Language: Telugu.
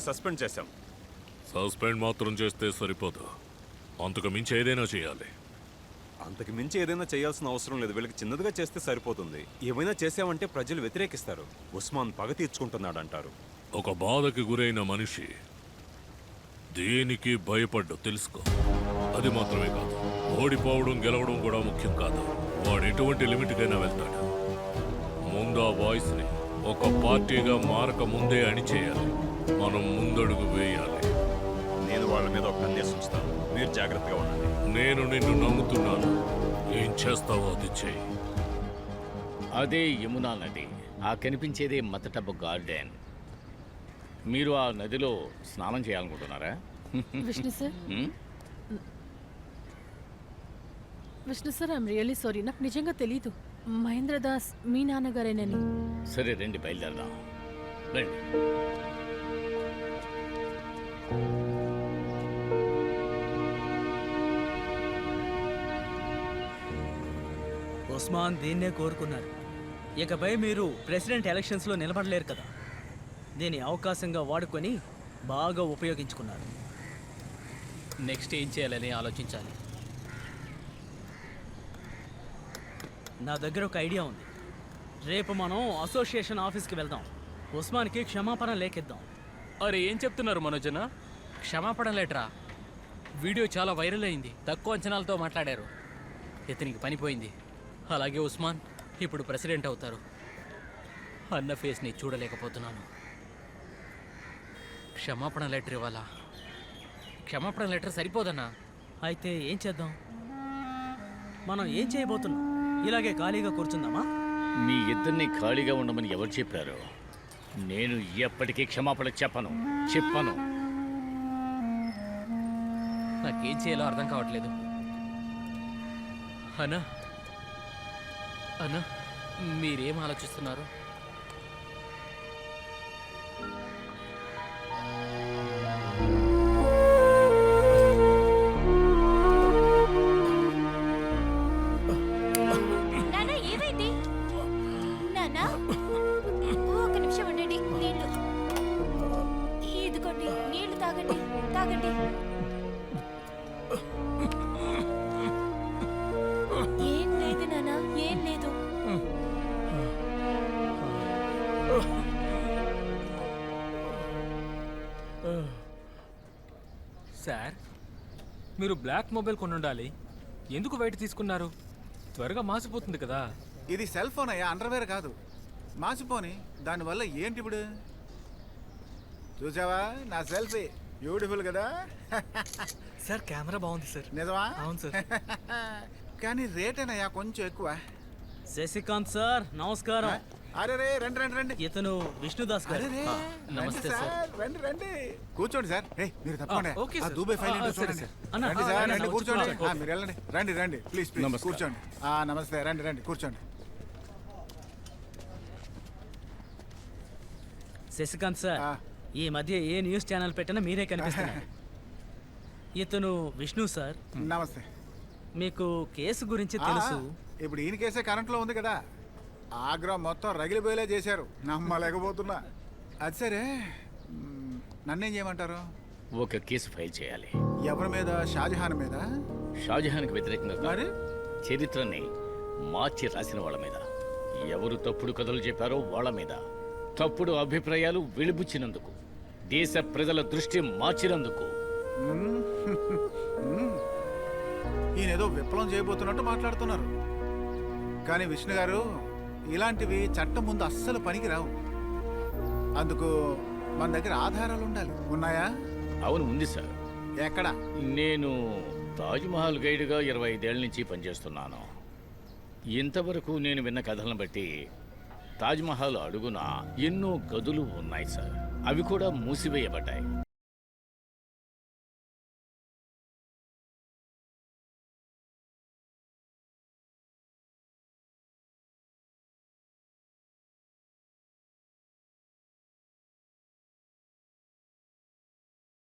ఇద్దరిని సస్పెండ్ చేశాం. సస్పెండ్ మాత్రం చేస్తే సరిపోదు, అంతకు మించి ఏదైనా చేయాలి. అంతకు మించి ఏదైనా చేయాల్సిన అవసరం లేదు. వీళ్ళకి చిన్నదిగా చేస్తే సరిపోతుంది. ఏమైనా చేసామంటే ప్రజలు వ్యతిరేకిస్తారు. ఉస్మాన్ పగ తీర్చుకుంటున్నాడంటారు. ఒక బాధకి గురైన మనిషి దేనికి భయపడ్డు తెలుసుకో. అది మాత్రమే కాదు, ఓడిపోవడం గెలవడం కూడా ముఖ్యం కాదు. వాడు ఎటువంటి లిమిట్కైనా వెళ్తాడు. ముందు ఆ వాయిస్ని ఒక పార్టీగా మారక ముందే అణిచేయాలి. మనం ముందడుగు వేయాలి. నేను వాళ్ళ మీద ఒక కన్నేసి ఉంచుతాను. మీరు జాగ్రత్తగా ఉండండి. నేను నిన్ను నమ్ముతున్నాను. ఏం చేస్తావో అది చెయ్యి. అదే యమునా నది. ఆ కనిపించేదే మతటబ్ గార్డెన్. మీరు ఆ నదిలో స్నానం చేయాలనుకుంటున్నారా? Vishnu sir, Vishnu sir, I'm really sorry. నాకు నిజంగా తెలీదు మహేంద్ర దాస్ మీ నాన్నగారేనని. సరే రండి, బయలుదేరదాం. రండి. ఉస్మాన్ దీన్నే కోరుకున్నారు. ఇకపై మీరు ప్రెసిడెంట్ ఎలక్షన్స్లో నిలబడలేరు కదా. దీన్ని అవకాశంగా వాడుకొని బాగా ఉపయోగించుకున్నారు. నెక్స్ట్ ఏం చేయాలని ఆలోచించాలి. నా దగ్గర ఒక ఐడియా ఉంది. రేపు మనం అసోసియేషన్ ఆఫీస్కి వెళ్దాం. ఉస్మాన్కి క్షమాపణ లేఖిద్దాం. అరే ఏం చెప్తున్నారు మనోజన? క్షమాపణ లెటరా? వీడియో చాలా వైరల్ అయింది. తక్కువ అంచనాలతో మాట్లాడారు. ఇతనికి పనిపోయింది. అలాగే ఉస్మాన్ ఇప్పుడు ప్రెసిడెంట్ అవుతారు. అన్న ఫేస్ని చూడలేకపోతున్నాను. క్షమాపణ లెటర్ ఇవ్వాలా? క్షమాపణ లెటర్ సరిపోదన్నా. అయితే ఏం చేద్దాం? మనం ఏం చేయబోతున్నాం? ఇలాగే ఖాళీగా కూర్చుందామా? మీ ఇద్దరిని ఖాళీగా ఉండమని ఎవరు చెప్పారు? నేను ఎప్పటికీ క్షమాపణ చెప్పను. నాకేం చేయాలో అర్థం కావట్లేదు. అన్నా అన్నా, మీరేం ఆలోచిస్తున్నారు? నానా ఏమైంది? నానా ఒక నిమిషం ఉండండి. నీళ్ళు ఇదిగోండి, నీళ్లు తాగండి. ఏం లేదు నానా, ఏం లేదు. సార్, మీరు బ్లాక్ మొబైల్ కొని ఉండాలి. ఎందుకు వైట్ తీసుకున్నారు? త్వరగా మాసిపోతుంది కదా. ఇది సెల్ ఫోన్ అయ్యా, అండర్వేర్ కాదు. మాసిపోని దానివల్ల ఏంటి ఇప్పుడు? చూసావా నా సెల్ఫీ? బ్యూటిఫుల్ కదా. సార్ కెమెరా బాగుంది సార్. నిజమా? అవును సార్. కానీ రేటేనయ్యా కొంచెం ఎక్కువ. శశికాంత్ సార్ నమస్కారం. అరే రే, రండి రండి రండి. ఇతను విష్ణుదాస్ గారు. నమస్తే సార్. రండి రండి, కూర్చోండి సార్. మీరు తప్పకుండా ఓకే ఆ సార్. దుబాయ్ ఫైల్ ఏంటో సరే చూడండి. సార్. అన్న, రండి సార్, రండి కూర్చోండి. ఓకే. మీరు వెళ్ళండి. రండి రండి, ప్లీజ్ ప్లీజ్ కూర్చోండి. నమస్తే, రండి రండి కూర్చోండి. శశికాంత్ సార్, ఈ మధ్య ఏ న్యూస్ ఛానల్ పెట్టినా మీరే కనిపిస్తున్నారు. ఇతను విష్ణు సార్. నమస్తే. మీకు కేసు గురించి తెలుసు. ఇప్పుడు ఈయన కేసే కరెంట్లో ఉంది కదా. ఆగ్రా మొత్తం రగిలిపోయేలా చేశారు. నమ్మలేకపోతున్నా. అది సరే, నన్నేం చేయమంటారు? ఒక కేసు ఫైల్ చేయాలి. ఎవరి మీద? షాజహాన్ మీద? షాజహాన్కి వ్యతిరేకంగా కాదు. మరి చరిత్రని మార్చి రాసిన వాళ్ళ మీద. ఎవరు తప్పుడు కథలు చెప్పారో వాళ్ళ మీద. తప్పుడు అభిప్రాయాలు వెలిబుచ్చినందుకు, దేశ ప్రజల దృష్టి మార్చినందుకు. ఈయన ఏదో విప్లవం చేయబోతున్నట్టు మాట్లాడుతున్నారు. కానీ విష్ణు గారు, ఇలాంటివి చట్టం ముందు అస్సలు పనికిరావు. అందుకు మన దగ్గర ఆధారాలు ఉండాలి. ఉన్నాయా? అవును, ఉంది సార్. ఎక్కడ? నేను తాజ్మహల్ గైడ్గా 25 ఏళ్ల నుంచి పనిచేస్తున్నాను. ఇంతవరకు నేను విన్న కథలను బట్టి తాజ్మహల్ అడుగున ఎన్నో గదులు ఉన్నాయి సార్. అవి కూడా మూసివేయబడ్డాయి.